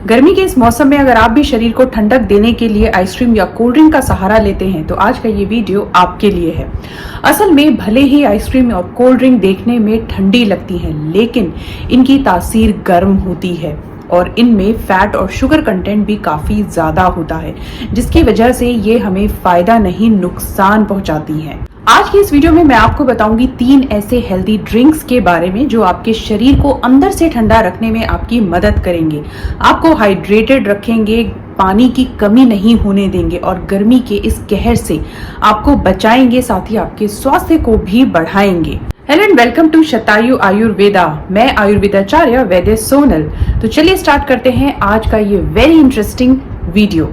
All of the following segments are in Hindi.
गर्मी के इस मौसम में अगर आप भी शरीर को ठंडक देने के लिए आइसक्रीम या कोल्ड ड्रिंक का सहारा लेते हैं तो आज का ये वीडियो आपके लिए है। असल में भले ही आइसक्रीम और कोल्ड ड्रिंक देखने में ठंडी लगती हैं, लेकिन इनकी तासीर गर्म होती है और इनमें फैट और शुगर कंटेंट भी काफी ज्यादा होता है, जिसकी वजह से ये हमें फायदा नहीं नुकसान पहुंचाती हैं। आज की इस वीडियो में मैं आपको बताऊंगी 3 ऐसे हेल्दी ड्रिंक्स के बारे में जो आपके शरीर को अंदर से ठंडा रखने में आपकी मदद करेंगे, आपको हाइड्रेटेड रखेंगे, पानी की कमी नहीं होने देंगे और गर्मी के इस कहर से आपको बचाएंगे, साथ ही आपके स्वास्थ्य को भी बढ़ाएंगे। Hello and welcome to Shatayu Ayurveda. मैं आयुर्वेदाचार्य वैद्य सोनल। तो चलिए स्टार्ट करते हैं आज का ये वेरी इंटरेस्टिंग वीडियो।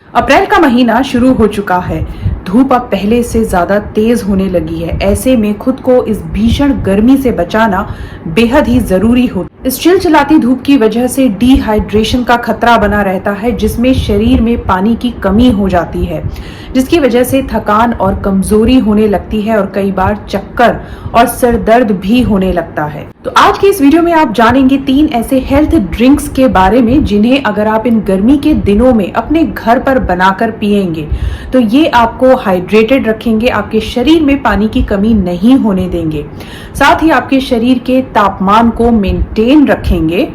अप्रैल का महीना शुरू हो चुका है, धूप अब पहले से ज्यादा तेज होने लगी है। ऐसे में खुद को इस भीषण गर्मी से बचाना बेहद ही जरूरी हो। इस चिलचिलाती धूप की वजह से डिहाइड्रेशन का खतरा बना रहता है, जिसमें शरीर में पानी की कमी हो जाती है, जिसकी वजह से थकान और कमजोरी होने लगती है और कई बार चक्कर और सर दर्द भी होने लगता है। तो आज की इस वीडियो में आप जानेंगे 3 ऐसे हेल्थ ड्रिंक्स के बारे में जिन्हें अगर आप इन गर्मी के दिनों में अपने घर पर बनाकर पिएंगे तो ये आपको हाइड्रेटेड रखेंगे, आपके शरीर में पानी की कमी नहीं होने देंगे, साथ ही आपके शरीर के तापमान को मेंटेन रखेंगे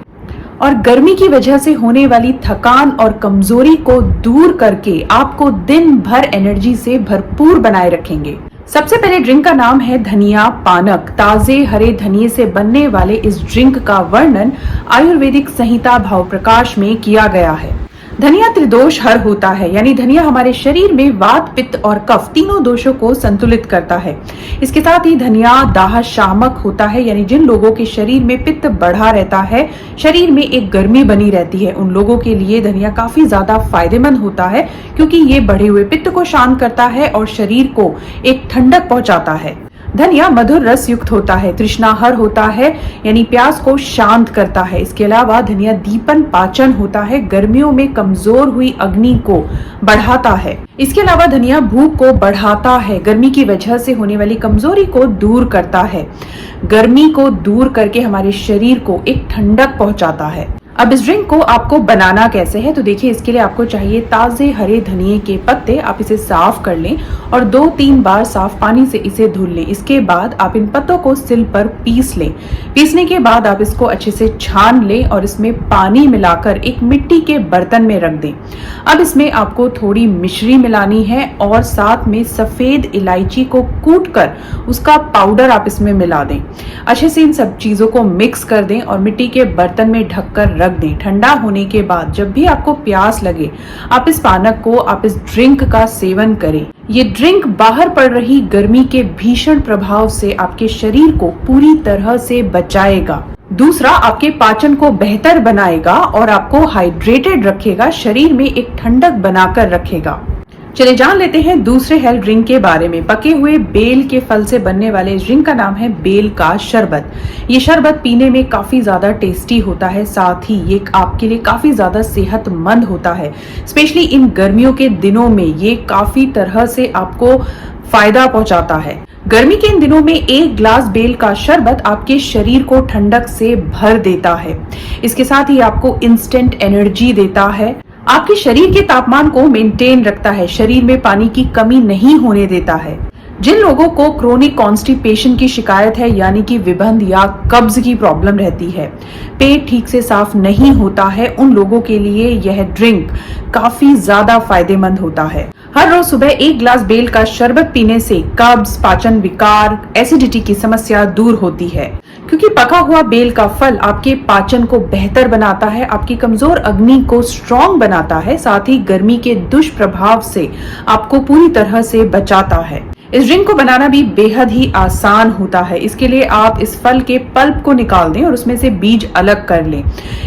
और गर्मी की वजह से होने वाली थकान और कमजोरी को दूर करके आपको दिन भर एनर्जी से भरपूर बनाए रखेंगे। सबसे पहले ड्रिंक का नाम है धनिया पानक। ताजे हरे धनिये से बनने वाले इस ड्रिंक का वर्णन आयुर्वेदिक संहिता भाव प्रकाश में किया गया है। धनिया त्रिदोष हर होता है, यानी धनिया हमारे शरीर में वात, पित्त और कफ तीनों दोषों को संतुलित करता है। इसके साथ ही धनिया दाह शामक होता है, यानी जिन लोगों के शरीर में पित्त बढ़ा रहता है, शरीर में एक गर्मी बनी रहती है, उन लोगों के लिए धनिया काफी ज्यादा फायदेमंद होता है, क्योंकि ये बढ़े हुए पित्त को शांत करता है और शरीर को एक ठंडक पहुंचाता है। धनिया मधुर रस युक्त होता है, तृष्णाहर होता है, यानी प्यास को शांत करता है। इसके अलावा धनिया दीपन पाचन होता है, गर्मियों में कमजोर हुई अग्नि को बढ़ाता है। इसके अलावा धनिया भूख को बढ़ाता है, गर्मी की वजह से होने वाली कमजोरी को दूर करता है, गर्मी को दूर करके हमारे शरीर को एक ठंडक पहुंचाता है। अब इस ड्रिंक को आपको बनाना कैसे है, तो देखिए इसके लिए आपको चाहिए ताजे हरे धनिये के पत्ते। आप इसे साफ कर लें और 2-3 बार साफ पानी से इसे धुल लें। इसके बाद आप इन पत्तों को सिल पर पीस लें। पीसने के बाद आप इसको अच्छे से छान लें और इसमें पानी मिलाकर एक मिट्टी के बर्तन में रख दें। अब इसमें आपको थोड़ी मिश्री मिलानी है और साथ में सफेद इलायची को कूट कर उसका पाउडर आप इसमें मिला दें। अच्छे से इन सब चीजों को मिक्स कर दें और मिट्टी के बर्तन में ढककर रख दें। ठंडा होने के बाद जब भी आपको प्यास लगे आप इस पानक को, आप इस ड्रिंक का सेवन करें। ये ड्रिंक बाहर पड़ रही गर्मी के भीषण प्रभाव से आपके शरीर को पूरी तरह से बचाएगा। दूसरा, आपके पाचन को बेहतर बनाएगा और आपको हाइड्रेटेड रखेगा, शरीर में एक ठंडक बनाकर रखेगा। चलिए जान लेते हैं दूसरे हेल्थ ड्रिंक के बारे में। पके हुए बेल के फल से बनने वाले इस ड्रिंक का नाम है बेल का शरबत। ये शरबत पीने में काफी ज्यादा टेस्टी होता है, साथ ही ये आपके लिए काफी ज्यादा सेहतमंद होता है। स्पेशली इन गर्मियों के दिनों में ये काफी तरह से आपको फायदा पहुंचाता है। गर्मी के इन दिनों में 1 ग्लास बेल का शरबत आपके शरीर को ठंडक से भर देता है। इसके साथ ही आपको इंस्टेंट एनर्जी देता है, आपके शरीर के तापमान को मेंटेन रखता है, शरीर में पानी की कमी नहीं होने देता है। जिन लोगों को क्रोनिक कॉन्स्टिपेशन की शिकायत है, यानी कि विबंध या कब्ज की प्रॉब्लम रहती है, पेट ठीक से साफ नहीं होता है, उन लोगों के लिए यह ड्रिंक काफी ज्यादा फायदेमंद होता है। हर रोज सुबह 1 ग्लास बेल का शरबत पीने से कब्ज, पाचन विकार, एसिडिटी की समस्या दूर होती है, क्योंकि पका हुआ बेल का फल आपके पाचन को बेहतर बनाता है, आपकी कमजोर अग्नि को स्ट्रॉन्ग बनाता है, साथ ही गर्मी के दुष्प्रभाव से आपको पूरी तरह से बचाता है। इस ड्रिंक को बनाना भी बेहद ही आसान होता है। इसके लिए आप इस फल के पल्प को निकाल दें और उसमें से बीज अलग कर लें।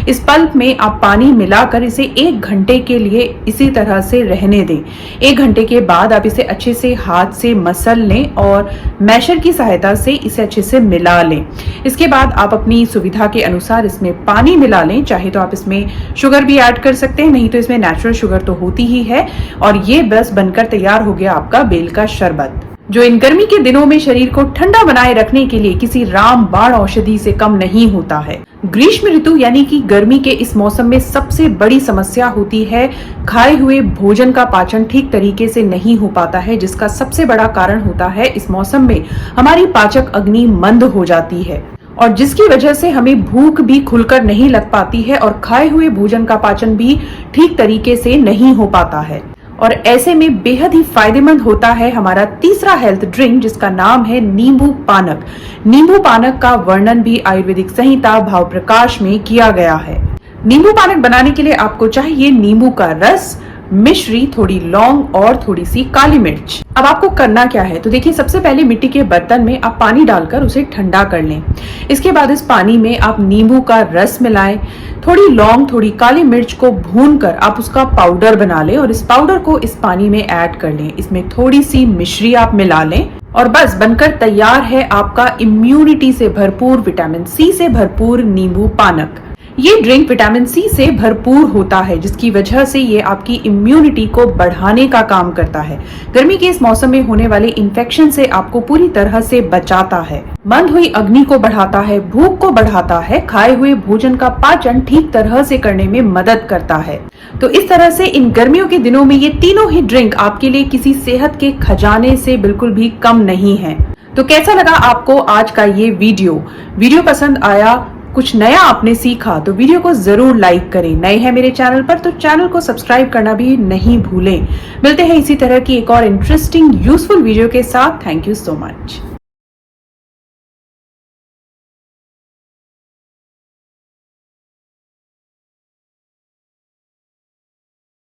इस पल्प में आप पानी मिलाकर इसे 1 घंटे के लिए इसी तरह से रहने दें। 1 घंटे के बाद आप इसे अच्छे से हाथ से मसल लें और मैशर की सहायता से इसे अच्छे से मिला लें। इसके बाद आप अपनी सुविधा के अनुसार इसमें पानी मिला लें। चाहे तो आप इसमें शुगर भी ऐड कर सकते हैं, नहीं तो इसमें नेचुरल शुगर तो होती ही है। और ये बस बनकर तैयार हो गया आपका बेल का शरबत, जो इन गर्मी के दिनों में शरीर को ठंडा बनाए रखने के लिए किसी रामबाण औषधि से कम नहीं होता है। ग्रीष्म ऋतु यानी कि गर्मी के इस मौसम में सबसे बड़ी समस्या होती है खाए हुए भोजन का पाचन ठीक तरीके से नहीं हो पाता है, जिसका सबसे बड़ा कारण होता है इस मौसम में हमारी पाचक अग्नि मंद हो जाती है और जिसकी वजह से हमें भूख भी खुलकर नहीं लग पाती है और खाए हुए भोजन का पाचन भी ठीक तरीके से नहीं हो पाता है। और ऐसे में बेहद ही फायदेमंद होता है हमारा तीसरा हेल्थ ड्रिंक, जिसका नाम है नींबू पानक। नींबू पानक का वर्णन भी आयुर्वेदिक संहिता भाव प्रकाश में किया गया है। नींबू पानक बनाने के लिए आपको चाहिए नींबू का रस, मिश्री, थोड़ी लौंग और थोड़ी सी काली मिर्च। अब आपको करना क्या है, तो देखिए सबसे पहले मिट्टी के बर्तन में आप पानी डालकर उसे ठंडा कर लें। इसके बाद इस पानी में आप नींबू का रस मिलाएं, थोड़ी लौंग, थोड़ी काली मिर्च को भूनकर आप उसका पाउडर बना लें और इस पाउडर को इस पानी में ऐड कर लें। इसमें थोड़ी सी मिश्री आप मिला लें और बस बनकर तैयार है आपका इम्यूनिटी से भरपूर, विटामिन सी से भरपूर नींबू पानक। ये ड्रिंक विटामिन सी से भरपूर होता है, जिसकी वजह से ये आपकी इम्यूनिटी को बढ़ाने का काम करता है। गर्मी के इस मौसम में होने वाले इन्फेक्शन से आपको पूरी तरह से बचाता है, मंद हुई अग्नि को बढ़ाता है, भूख को बढ़ाता है, खाए हुए भोजन का पाचन ठीक तरह से करने में मदद करता है। तो इस तरह से इन गर्मियों के दिनों में ये तीनों ही ड्रिंक आपके लिए किसी सेहत के खजाने से बिल्कुल भी कम नहीं है। तो कैसा लगा आपको आज का ये वीडियो पसंद आया, कुछ नया आपने सीखा तो वीडियो को जरूर लाइक करें। नए हैं मेरे चैनल पर तो चैनल को सब्सक्राइब करना भी नहीं भूलें। मिलते हैं इसी तरह की एक और इंटरेस्टिंग यूजफुल वीडियो के साथ। Thank you so much.